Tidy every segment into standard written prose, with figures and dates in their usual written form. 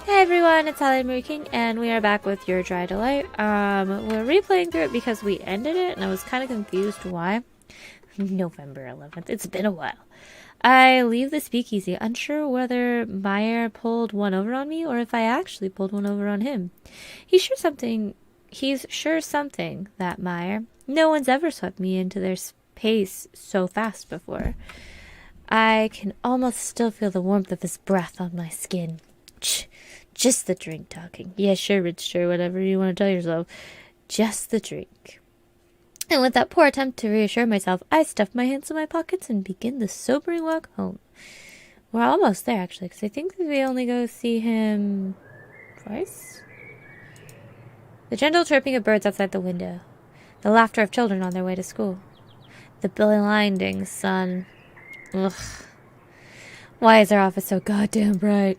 Hey everyone, it's Hallie Marie King, and we are back with Your Dry Delight. We're replaying through it because we ended it, and I was kind of confused why. November 11th, it's been a while. I leave the speakeasy, unsure whether Meyer pulled one over on me, or if I actually pulled one over on him. He's sure something, that Meyer. No one's ever swept me into their space so fast before. I can almost still feel the warmth of his breath on my skin. Just the drink talking. Yeah, sure, Rich, sure, whatever you want to tell yourself. Just the drink. And with that poor attempt to reassure myself, I stuff my hands in my pockets and begin the sobering walk home. We're almost there, actually, because I think we only go see him twice. The gentle chirping of birds outside the window. The laughter of children on their way to school. The blinding sun. Ugh. Why is our office so goddamn bright?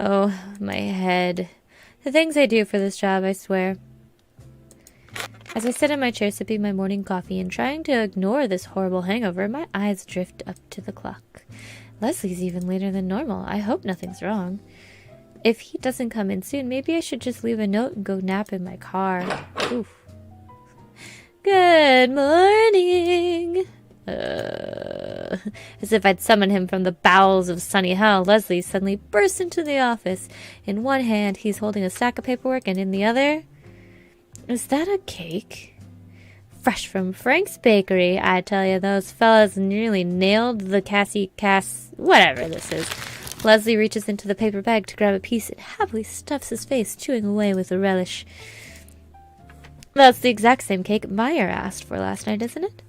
Oh, my head. The things I do for this job, I swear. As I sit in my chair sipping my morning coffee and trying to ignore this horrible hangover, my eyes drift up to the clock. Leslie's even later than normal. I hope nothing's wrong. If he doesn't come in soon, maybe I should just leave a note and go nap in my car. Oof. Good morning. As if I'd summon him from the bowels of sunny hell, Leslie suddenly bursts into the office. In one hand, he's holding a stack of paperwork, and in the other... Is that a cake? Fresh from Frank's Bakery, I tell you, those fellas nearly nailed the whatever this is. Leslie reaches into the paper bag to grab a piece and happily stuffs his face, chewing away with a relish. That's the exact same cake Meyer asked for last night, isn't it?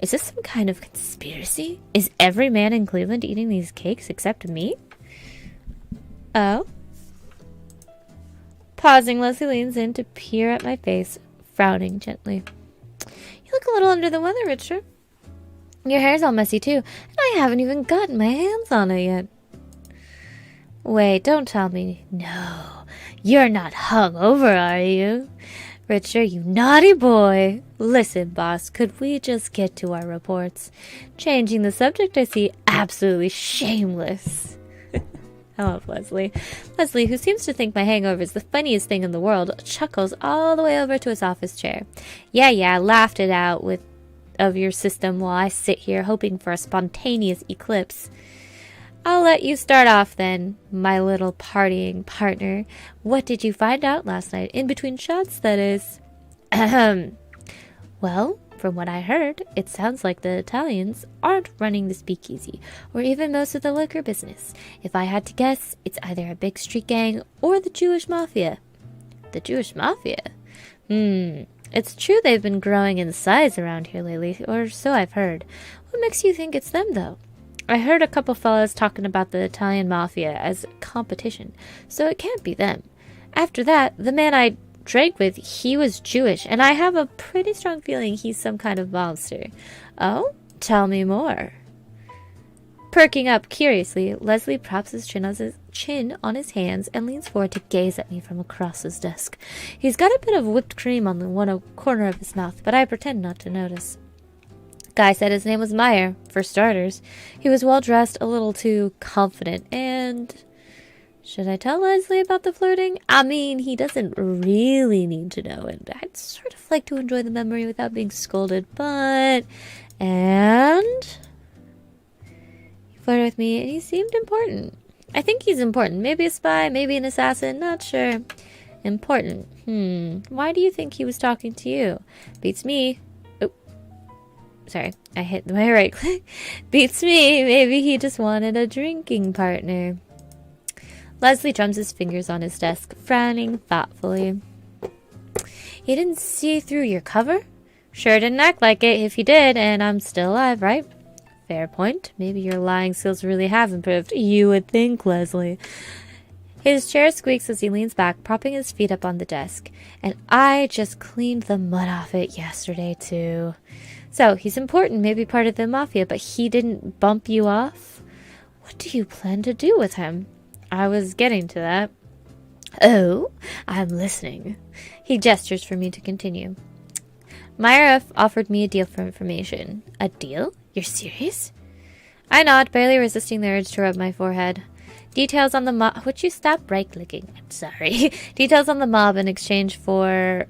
Is this some kind of conspiracy? Is every man in Cleveland eating these cakes except me? Oh? Pausing, Leslie leans in to peer at my face, frowning gently. You look a little under the weather, Richard. Your hair's all messy, too, and I haven't even gotten my hands on it yet. Wait, don't tell me. No, you're not hungover, are you? Richard, you naughty boy. Listen, boss, could we just get to our reports? Changing the subject, I see. Absolutely shameless. I love Leslie. Leslie, who seems to think my hangover is the funniest thing in the world, chuckles all the way over to his office chair. Yeah, laughed it out of your system while I sit here hoping for a spontaneous eclipse. I'll let you start off then, my little partying partner. What did you find out last night? In between shots, that is. Ahem. Well, from what I heard, it sounds like the Italians aren't running the speakeasy, or even most of the liquor business. If I had to guess, it's either a big street gang or the Jewish mafia. The Jewish mafia? It's true they've been growing in size around here lately, or so I've heard. What makes you think it's them, though? I heard a couple fellas talking about the Italian mafia as competition, so it can't be them. After that, the man I drank with, he was Jewish, and I have a pretty strong feeling he's some kind of monster. Oh? Tell me more. Perking up curiously, Leslie props his chin on his hands and leans forward to gaze at me from across his desk. He's got a bit of whipped cream on the one corner of his mouth, but I pretend not to notice. Guy said his name was Meyer, for starters. He was well-dressed, a little too confident, and... Should I tell Leslie about the flirting? I mean, he doesn't really need to know, and I'd sort of like to enjoy the memory without being scolded, but... And... He flirted with me, and he seemed important. I think he's important. Maybe a spy, maybe an assassin, not sure. Important. Why do you think he was talking to you? Beats me. Sorry, I hit my right click. Beats me. Maybe he just wanted a drinking partner. Leslie drums his fingers on his desk, frowning thoughtfully. He didn't see through your cover? Sure didn't act like it if he did, and I'm still alive, right? Fair point. Maybe your lying skills really have improved. You would think, Leslie. His chair squeaks as he leans back, propping his feet up on the desk. And I just cleaned the mud off it yesterday, too. So, he's important, maybe part of the mafia, but he didn't bump you off? What do you plan to do with him? I was getting to that. Oh, I'm listening. He gestures for me to continue. Meyer offered me a deal for information. A deal? You're serious? I nod, barely resisting the urge to rub my forehead. Details on the mob. Would you stop right-clicking? I'm sorry. Details on the mob in exchange for.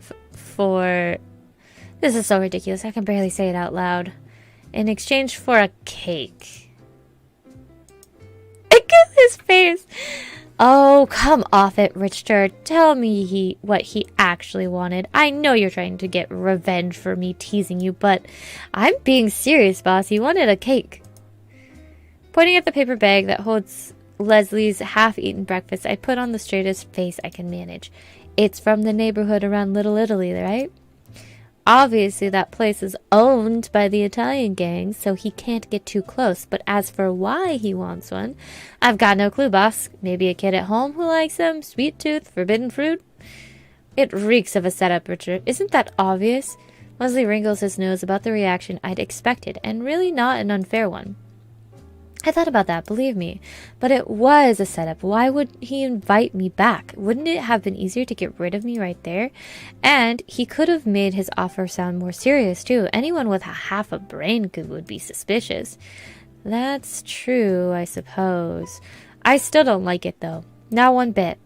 This is so ridiculous. I can barely say it out loud. In exchange for a cake. Look at his face. Oh, come off it, Richter. Tell me what he actually wanted. I know you're trying to get revenge for me teasing you, but I'm being serious, boss. He wanted a cake. Pointing at the paper bag that holds Leslie's half-eaten breakfast, I put on the straightest face I can manage. It's from the neighborhood around Little Italy, right? Obviously, that place is owned by the Italian gang, so he can't get too close. But as for why he wants one, I've got no clue, boss. Maybe a kid at home who likes them? Sweet tooth? Forbidden fruit? It reeks of a setup, Richard. Isn't that obvious? Leslie wrinkles his nose about the reaction I'd expected, and really not an unfair one. I thought about that, believe me. But it was a setup. Why would he invite me back? Wouldn't it have been easier to get rid of me right there? And he could have made his offer sound more serious, too. Anyone with half a brain would be suspicious. That's true, I suppose. I still don't like it, though. Not one bit.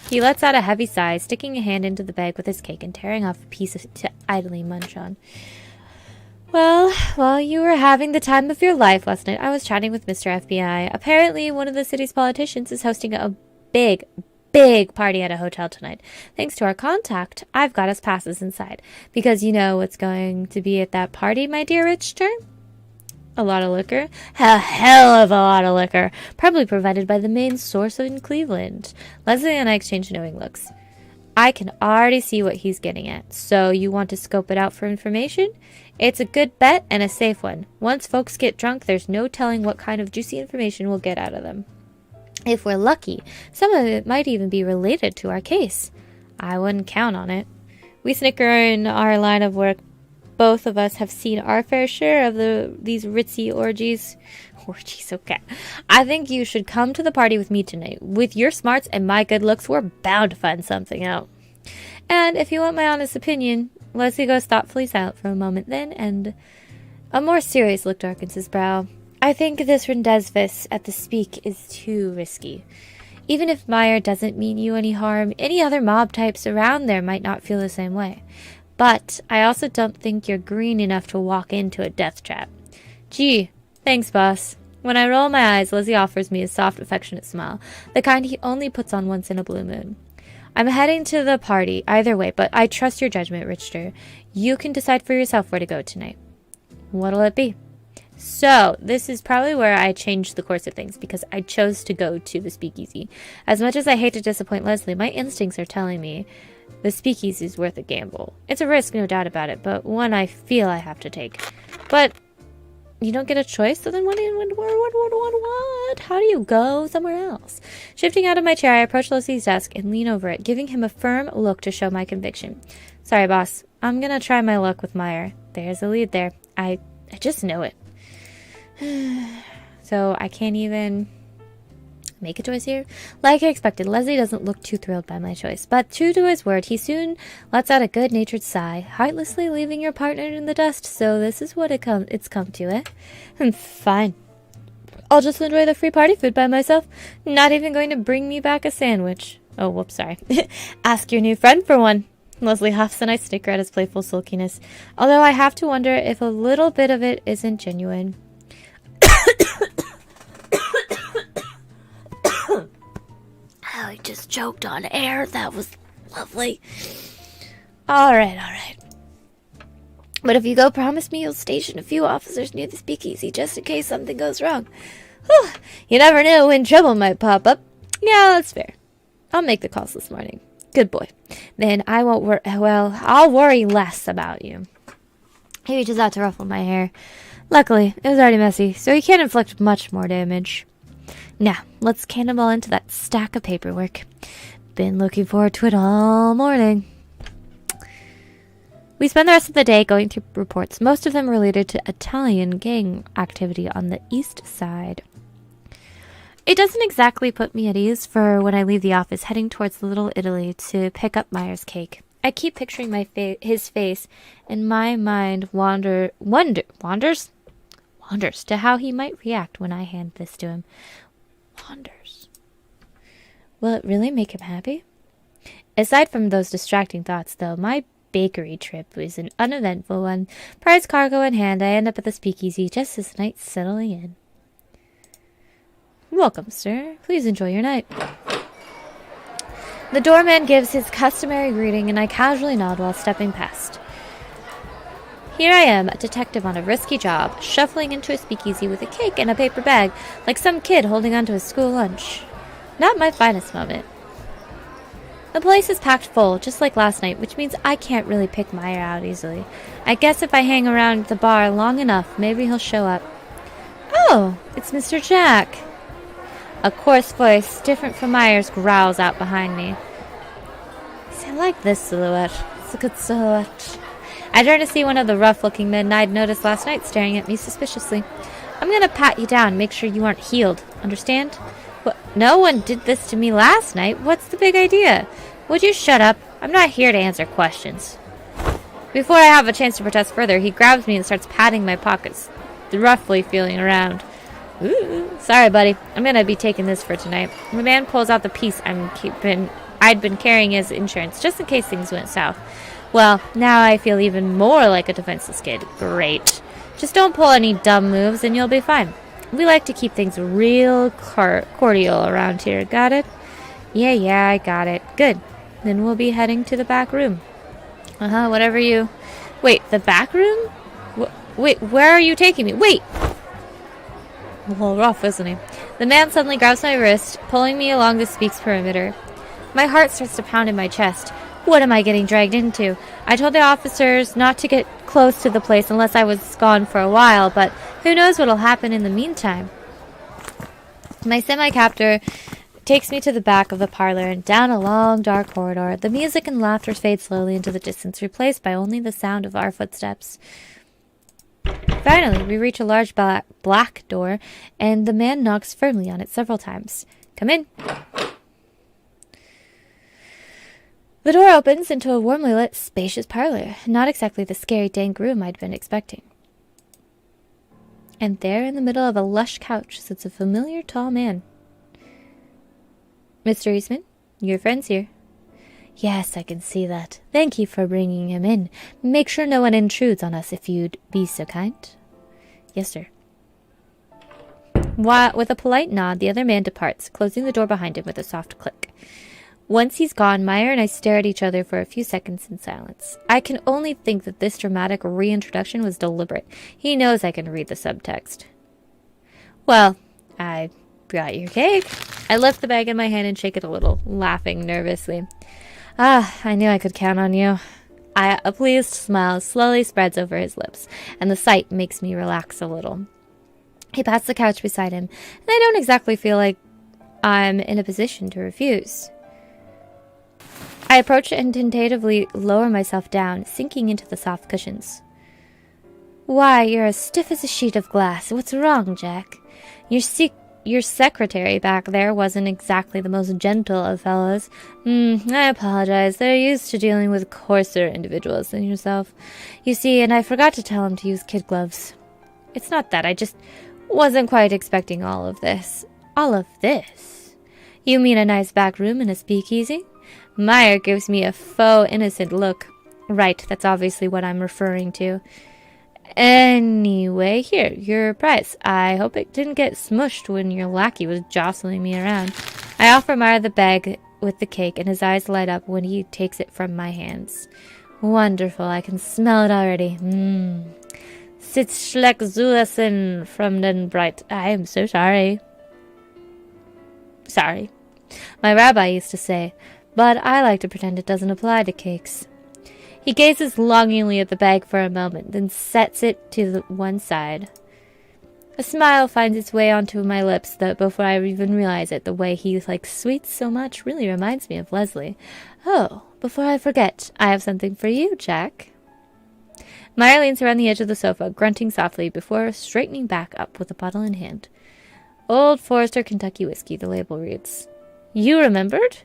He lets out a heavy sigh, sticking a hand into the bag with his cake and tearing off a piece to idly munch on. Well, while you were having the time of your life last night, I was chatting with Mr. FBI. Apparently, one of the city's politicians is hosting a big party at a hotel tonight. Thanks to our contact, I've got us passes inside. Because you know what's going to be at that party, my dear Richter? A lot of liquor? A hell of a lot of liquor. Probably provided by the main source in Cleveland. Leslie and I exchanged knowing looks. I can already see what he's getting at. So you want to scope it out for information? It's a good bet and a safe one. Once folks get drunk, there's no telling what kind of juicy information we'll get out of them. If we're lucky, some of it might even be related to our case. I wouldn't count on it. We snicker in our line of work. Both of us have seen our fair share of these ritzy orgies. Orgies, okay. I think you should come to the party with me tonight. With your smarts and my good looks, we're bound to find something out. And if you want my honest opinion, Leslie goes thoughtfully silent for a moment then, and a more serious look darkens his brow. I think this rendezvous at the Speak is too risky. Even if Meyer doesn't mean you any harm, any other mob types around there might not feel the same way. But I also don't think you're green enough to walk into a death trap. Gee, thanks, boss. When I roll my eyes, Leslie offers me a soft, affectionate smile, the kind he only puts on once in a blue moon. I'm heading to the party either way, but I trust your judgment, Richter. You can decide for yourself where to go tonight. What'll it be? So, this is probably where I changed the course of things, because I chose to go to the Speakeasy. As much as I hate to disappoint Leslie, my instincts are telling me the Speakeasy is worth a gamble. It's a risk, no doubt about it, but one I feel I have to take. But you don't get a choice, so then what? How do you go somewhere else? Shifting out of my chair, I approach Leslie's desk and lean over it, giving him a firm look to show my conviction. Sorry, boss. I'm gonna try my luck with Meyer. There's a lead there. I just know it. So I can't even make a choice here? Like I expected, Leslie doesn't look too thrilled by my choice, but true to his word, he soon lets out a good-natured sigh, heartlessly leaving your partner in the dust. So this is what it's come to, eh? Fine. I'll just enjoy the free party food by myself. Not even going to bring me back a sandwich. Oh, whoops, sorry. Ask your new friend for one. Leslie huffs and I snicker at his playful sulkiness, although I have to wonder if a little bit of it isn't genuine. I just choked on air. That was lovely. All right. But if you go, promise me you'll station a few officers near the Speakeasy just in case something goes wrong. Whew, you never know when trouble might pop up. Yeah, that's fair. I'll make the calls this morning. Good boy. Then I won't worry. Well, I'll worry less about you. He reaches out to ruffle my hair. Luckily, it was already messy, so he can't inflict much more damage. Now, let's cannonball into that stack of paperwork. Been looking forward to it all morning. We spend the rest of the day going through reports, most of them related to Italian gang activity on the east side. It doesn't exactly put me at ease for when I leave the office, heading towards Little Italy to pick up Meyer's cake. I keep picturing his face, and my mind wanders ponders to how he might react when I hand this to him. Ponders. Will it really make him happy? Aside from those distracting thoughts, though, my bakery trip was an uneventful one. Prize cargo in hand, I end up at the speakeasy just as the night's settling in. Welcome, sir. Please enjoy your night. The doorman gives his customary greeting, and I casually nod while stepping past. Here I am, a detective on a risky job, shuffling into a speakeasy with a cake and a paper bag, like some kid holding onto his school lunch. Not my finest moment. The place is packed full, just like last night, which means I can't really pick Meyer out easily. I guess if I hang around the bar long enough, maybe he'll show up. Oh, it's Mr. Jack. A coarse voice, different from Meyer's, growls out behind me. See, I like this silhouette. It's a good silhouette. I turn to see one of the rough-looking men I'd noticed last night staring at me suspiciously. I'm gonna pat you down, make sure you aren't healed. Understand? What? No one did this to me last night. What's the big idea? Would you shut up? I'm not here to answer questions. Before I have a chance to protest further, he grabs me and starts patting my pockets, roughly feeling around. Ooh, sorry, buddy. I'm gonna be taking this for tonight. The man pulls out the piece I'd been carrying as insurance, just in case things went south. Well, now I feel even more like a defenseless kid. Great. Just don't pull any dumb moves and you'll be fine. We like to keep things real cordial around here. Got it? Yeah, I got it. Good. Then we'll be heading to the back room. Whatever you... Wait, the back room? Wait, where are you taking me? Wait! A little rough, isn't he? The man suddenly grabs my wrist, pulling me along the speak's perimeter. My heart starts to pound in my chest. What am I getting dragged into? I told the officers not to get close to the place unless I was gone for a while, but who knows what'll happen in the meantime. My semi-captor takes me to the back of the parlor and down a long, dark corridor. The music and laughter fade slowly into the distance, replaced by only the sound of our footsteps. Finally, we reach a large black door, and the man knocks firmly on it several times. Come in. The door opens into a warmly lit, spacious parlor, not exactly the scary, dank room I'd been expecting. And there, in the middle of a lush couch, sits a familiar tall man. Mr. Eastman, your friend's here. Yes, I can see that. Thank you for bringing him in. Make sure no one intrudes on us, if you'd be so kind. Yes, sir. With a polite nod, the other man departs, closing the door behind him with a soft click. Once he's gone, Meyer and I stare at each other for a few seconds in silence. I can only think that this dramatic reintroduction was deliberate. He knows I can read the subtext. Well, I got your cake. I lift the bag in my hand and shake it a little, laughing nervously. I knew I could count on you. A pleased smile slowly spreads over his lips, and the sight makes me relax a little. He pats the couch beside him, and I don't exactly feel like I'm in a position to refuse. I approach and tentatively lower myself down, sinking into the soft cushions. Why, you're as stiff as a sheet of glass. What's wrong, Jack? Your secretary back there wasn't exactly the most gentle of fellows. I apologize. They're used to dealing with coarser individuals than yourself. You see, and I forgot to tell him to use kid gloves. It's not that. I just wasn't quite expecting all of this. All of this? You mean a nice back room and a speakeasy? Meyer gives me a faux innocent look. Right, that's obviously what I'm referring to. Anyway, here, your prize. I hope it didn't get smushed when your lackey was jostling me around. I offer Meyer the bag with the cake, and his eyes light up when he takes it from my hands. Wonderful, I can smell it already. Sitzschleck from Den Bright. I am so sorry. Sorry. My rabbi used to say, but I like to pretend it doesn't apply to cakes. He gazes longingly at the bag for a moment, then sets it to the one side. A smile finds its way onto my lips before I even realize it. The way he likes sweets so much really reminds me of Leslie. Oh, before I forget, I have something for you, Jack. Meyer leans around the edge of the sofa, grunting softly before straightening back up with a bottle in hand. Old Forester Kentucky whiskey, the label reads. You remembered?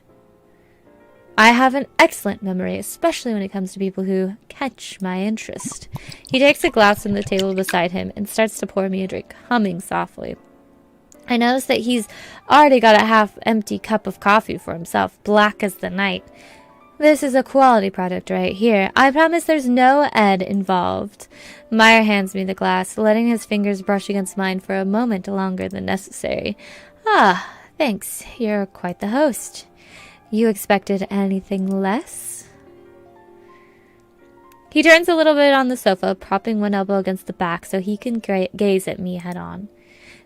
I have an excellent memory, especially when it comes to people who catch my interest. He takes a glass from the table beside him and starts to pour me a drink, humming softly. I notice that he's already got a half-empty cup of coffee for himself, black as the night. This is a quality product right here. I promise there's no Ed involved. Meyer hands me the glass, letting his fingers brush against mine for a moment longer than necessary. Ah, thanks. You're quite the host. You expected anything less? He turns a little bit on the sofa, propping one elbow against the back so he can gaze at me head-on.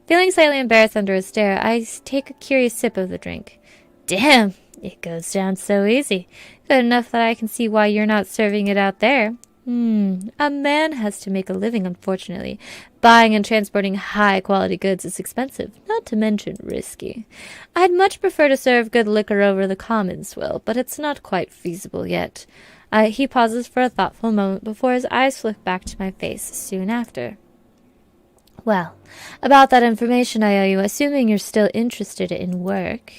Feeling slightly embarrassed under his stare, I take a curious sip of the drink. Damn, it goes down so easy. Good enough that I can see why you're not serving it out there. A man has to make a living, unfortunately. Buying and transporting high-quality goods is expensive, not to mention risky. I'd much prefer to serve good liquor over the common swill, but it's not quite feasible yet. He pauses for a thoughtful moment before his eyes flick back to my face soon after. Well, about that information I owe you, assuming you're still interested in work.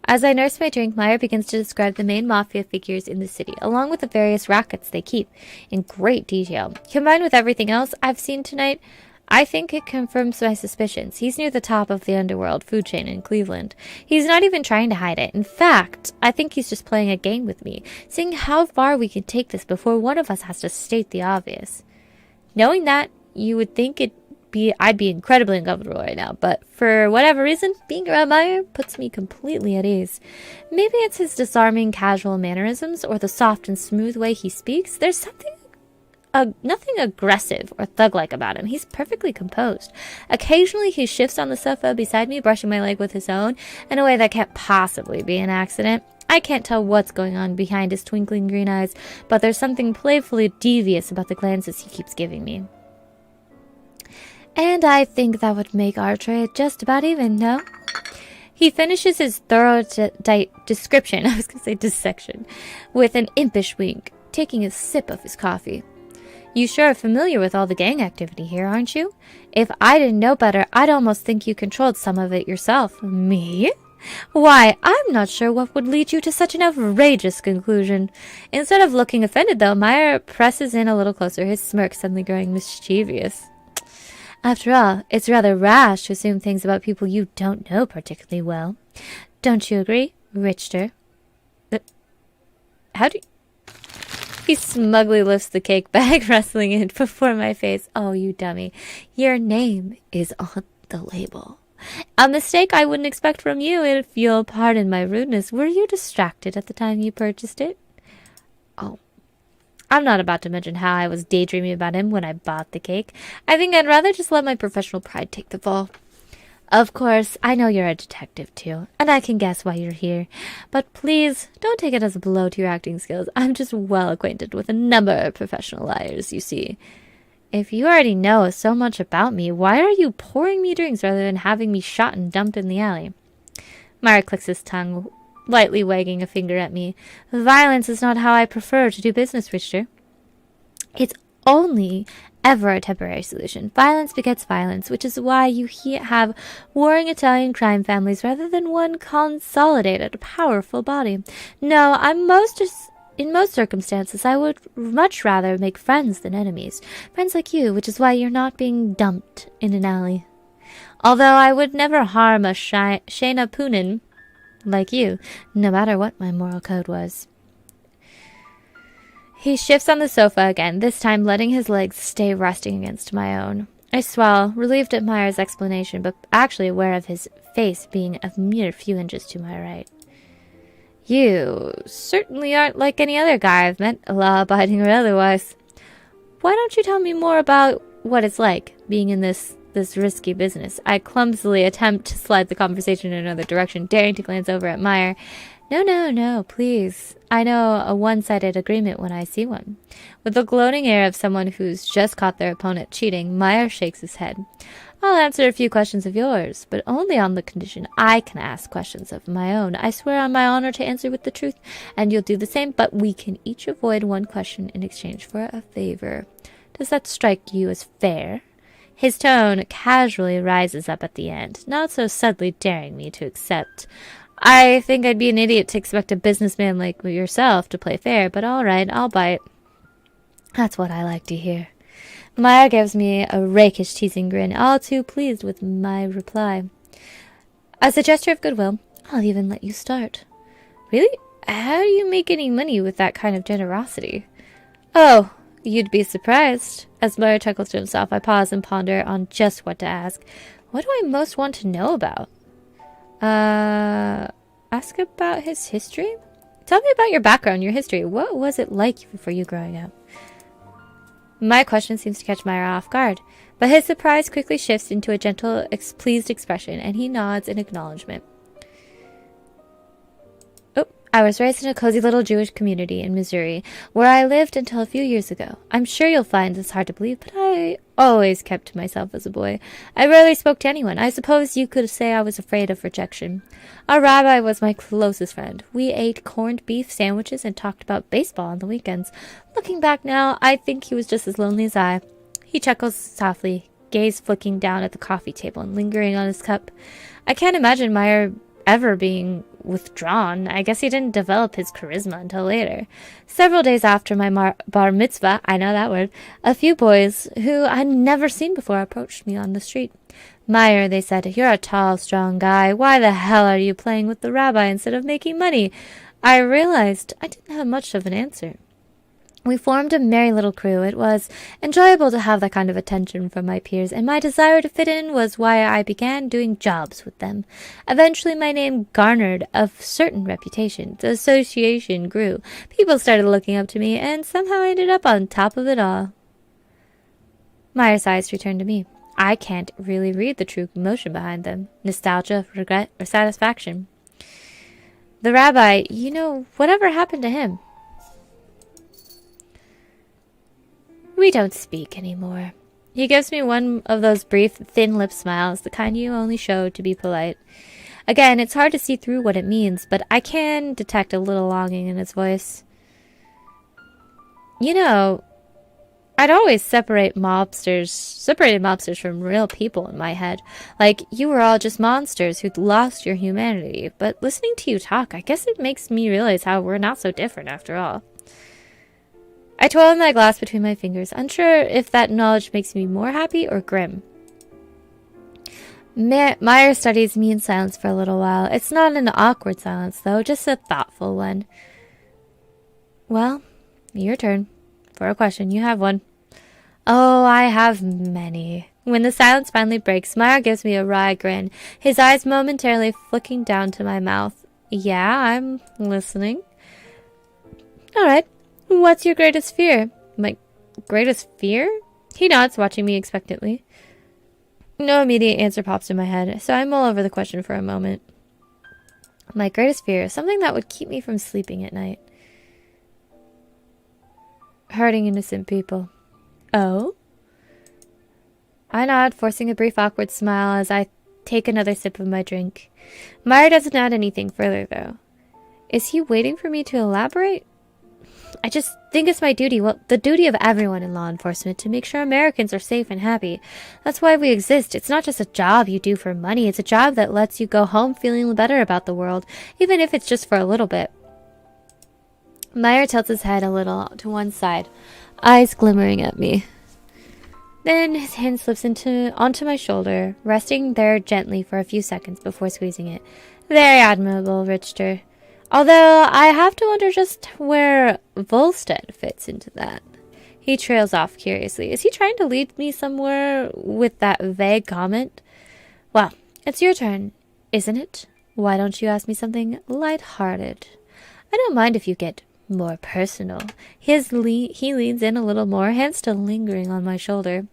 As I nurse my drink, Meyer begins to describe the main mafia figures in the city, along with the various rackets they keep, in great detail. Combined with everything else I've seen tonight, I think it confirms my suspicions. He's near the top of the underworld food chain in Cleveland. He's not even trying to hide it. In fact, I think he's just playing a game with me, seeing how far we can take this before one of us has to state the obvious. Knowing that, you would think I'd be incredibly uncomfortable right now, but for whatever reason, being around Meyer puts me completely at ease. Maybe it's his disarming casual mannerisms or the soft and smooth way he speaks. There's nothing aggressive or thug-like about him. He's perfectly composed. Occasionally he shifts on the sofa beside me, brushing my leg with his own in a way that can't possibly be an accident. I can't tell what's going on behind his twinkling green eyes, but there's something playfully devious about the glances he keeps giving me. And I think that would make our trade just about even, no? He finishes his thorough description, I was going to say dissection, with an impish wink, taking a sip of his coffee. You sure are familiar with all the gang activity here, aren't you? If I didn't know better, I'd almost think you controlled some of it yourself. Me? Why, I'm not sure what would lead you to such an outrageous conclusion. Instead of looking offended, though, Meyer presses in a little closer, his smirk suddenly growing mischievous. After all, it's rather rash to assume things about people you don't know particularly well. Don't you agree, Richter? How do you... He smugly lifts the cake bag, wrestling it before my face. Oh, you dummy. Your name is on the label. A mistake I wouldn't expect from you, if you'll pardon my rudeness. Were you distracted at the time you purchased it? Oh, I'm not about to mention how I was daydreaming about him when I bought the cake. I think I'd rather just let my professional pride take the fall. Of course, I know you're a detective, too, and I can guess why you're here. But please, don't take it as a blow to your acting skills. I'm just well acquainted with a number of professional liars, you see. If you already know so much about me, why are you pouring me drinks rather than having me shot and dumped in the alley? Meyer clicks his tongue, lightly wagging a finger at me. Violence is not how I prefer to do business, Richter. It's only ever a temporary solution. Violence begets violence, which is why you have warring Italian crime families rather than one consolidated, powerful body. No, in most circumstances, I would much rather make friends than enemies. Friends like you, which is why you're not being dumped in an alley. Although I would never harm a Shayna Poonen like you, no matter what my moral code was. He shifts on the sofa again, this time letting his legs stay resting against my own. I swallow, relieved at Meyer's explanation, but actually aware of his face being a mere few inches to my right. You certainly aren't like any other guy I've met, law-abiding or otherwise. Why don't you tell me more about what it's like, being in this risky business? I clumsily attempt to slide the conversation in another direction, daring to glance over at Meyer. No, please. I know a one-sided agreement when I see one. With the gloating air of someone who's just caught their opponent cheating, Meyer shakes his head. I'll answer a few questions of yours, but only on the condition I can ask questions of my own. I swear on my honor to answer with the truth, and you'll do the same, but we can each avoid one question in exchange for a favor. Does that strike you as fair? His tone casually rises up at the end, not so subtly daring me to accept. I think I'd be an idiot to expect a businessman like yourself to play fair, but all right, I'll bite. That's what I like to hear. Maya gives me a rakish, teasing grin, all too pleased with my reply. As a gesture of goodwill, I'll even let you start. Really? How do you make any money with that kind of generosity? Oh, you'd be surprised. As Maya chuckles to himself, I pause and ponder on just what to ask. What do I most want to know about? Ask about his history? Tell me about your background, your history. What was it like for you growing up? My question seems to catch Meyer off guard, but his surprise quickly shifts into a gentle, pleased expression, and he nods in acknowledgement. I was raised in a cozy little Jewish community in Missouri, where I lived until a few years ago. I'm sure you'll find this hard to believe, but I always kept to myself as a boy. I rarely spoke to anyone. I suppose you could say I was afraid of rejection. Our rabbi was my closest friend. We ate corned beef sandwiches and talked about baseball on the weekends. Looking back now, I think he was just as lonely as I. He chuckles softly, gaze flicking down at the coffee table and lingering on his cup. I can't imagine Meyer ever being withdrawn. I guess he didn't develop his charisma until later. Several days after my bar mitzvah, I know that word, a few boys who I'd never seen before approached me on the street. Meyer, they said, you're a tall, strong guy. Why the hell are you playing with the rabbi instead of making money? I realized I didn't have much of an answer. We formed a merry little crew. It was enjoyable to have that kind of attention from my peers, and my desire to fit in was why I began doing jobs with them. Eventually, my name garnered a certain reputation. The association grew. People started looking up to me, and somehow I ended up on top of it all. Meyer's eyes returned to me. I can't really read the true emotion behind them. Nostalgia, regret, or satisfaction. The rabbi, whatever happened to him? We don't speak anymore. He gives me one of those brief, thin-lipped smiles, the kind you only show to be polite. Again, it's hard to see through what it means, but I can detect a little longing in his voice. I'd always separated mobsters from real people in my head. Like, you were all just monsters who'd lost your humanity. But listening to you talk, I guess it makes me realize how we're not so different after all. I twirl my glass between my fingers, unsure if that knowledge makes me more happy or grim. Meyer studies me in silence for a little while. It's not an awkward silence, though, just a thoughtful one. Well, your turn. For a question, you have one. Oh, I have many. When the silence finally breaks, Meyer gives me a wry grin, his eyes momentarily flicking down to my mouth. Yeah, I'm listening. All right. What's your greatest fear? My greatest fear? He nods, watching me expectantly. No immediate answer pops in my head, so I mull over the question for a moment. My greatest fear is something that would keep me from sleeping at night. Hurting innocent people. Oh? I nod, forcing a brief awkward smile as I take another sip of my drink. Meyer doesn't add anything further, though. Is he waiting for me to elaborate? I just think it's my duty, the duty of everyone in law enforcement, to make sure Americans are safe and happy. That's why we exist. It's not just a job you do for money. It's a job that lets you go home feeling better about the world, even if it's just for a little bit. Meyer tilts his head a little to one side, eyes glimmering at me. Then his hand slips onto my shoulder, resting there gently for a few seconds before squeezing it. Very admirable, Richter. Although I have to wonder just where Volstead fits into that. He trails off curiously. Is he trying to lead me somewhere with that vague comment? Well, it's your turn, isn't it? Why don't you ask me something light-hearted? I don't mind if you get more personal. He leans in a little more, hand still lingering on my shoulder.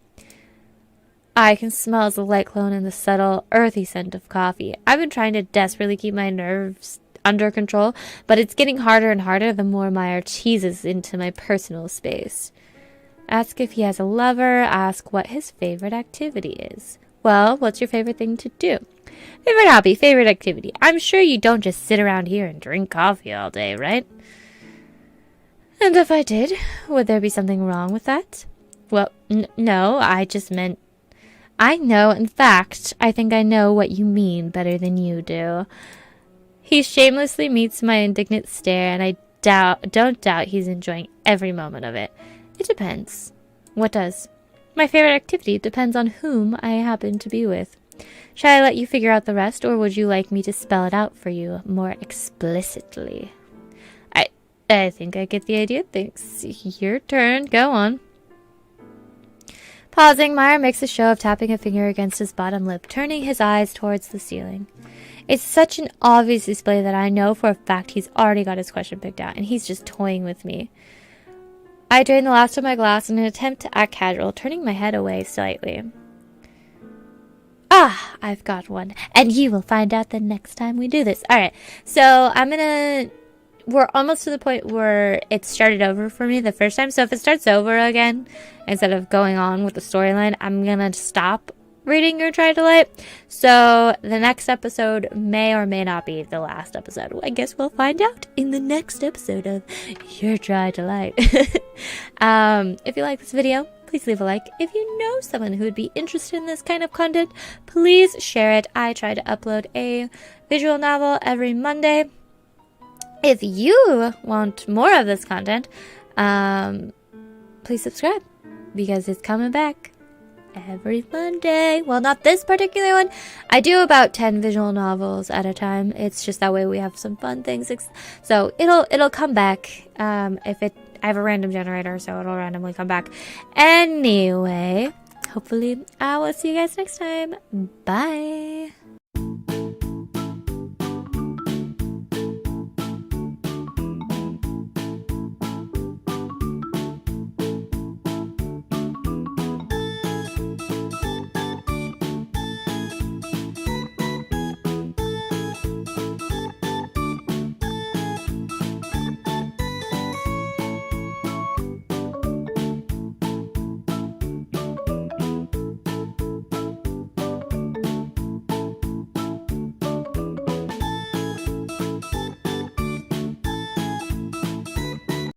I can smell the light cologne and the subtle, earthy scent of coffee. I've been trying to desperately keep my nerves under control, but it's getting harder and harder the more Meyer teases into my personal space. Ask if he has a lover, ask what his favorite activity is. Well, what's your favorite thing to do? Favorite hobby, favorite activity. I'm sure you don't just sit around here and drink coffee all day, right? And if I did, would there be something wrong with that? Well, no, I just meant... I know, in fact, I think I know what you mean better than you do. He shamelessly meets my indignant stare, and I don't doubt he's enjoying every moment of it. It depends. What does? My favorite activity depends on whom I happen to be with. Shall I let you figure out the rest, or would you like me to spell it out for you more explicitly? I think I get the idea. Thanks. Your turn. Go on. Pausing, Meyer makes a show of tapping a finger against his bottom lip, turning his eyes towards the ceiling. It's such an obvious display that I know for a fact he's already got his question picked out, and he's just toying with me. I drain the last of my glass in an attempt to act casual, turning my head away slightly. Ah, I've got one, and you will find out the next time we do this. Alright, so we're almost to the point where it started over for me the first time. So if it starts over again, instead of going on with the storyline, I'm gonna stop reading Your Dry Delight. So the next episode may or may not be the last episode. I guess we'll find out in the next episode of Your Dry Delight. If you like this video, please leave a like. If you know someone who would be interested in this kind of content, please share it. I try to upload a visual novel every Monday. If you want more of this content, please subscribe, because it's coming back every Monday. Well, not this particular one. I do about 10 visual novels at a time. It's just that way we have some fun things. So it'll come back. I have a random generator, so it'll randomly come back. Anyway, hopefully I will see you guys next time. Bye.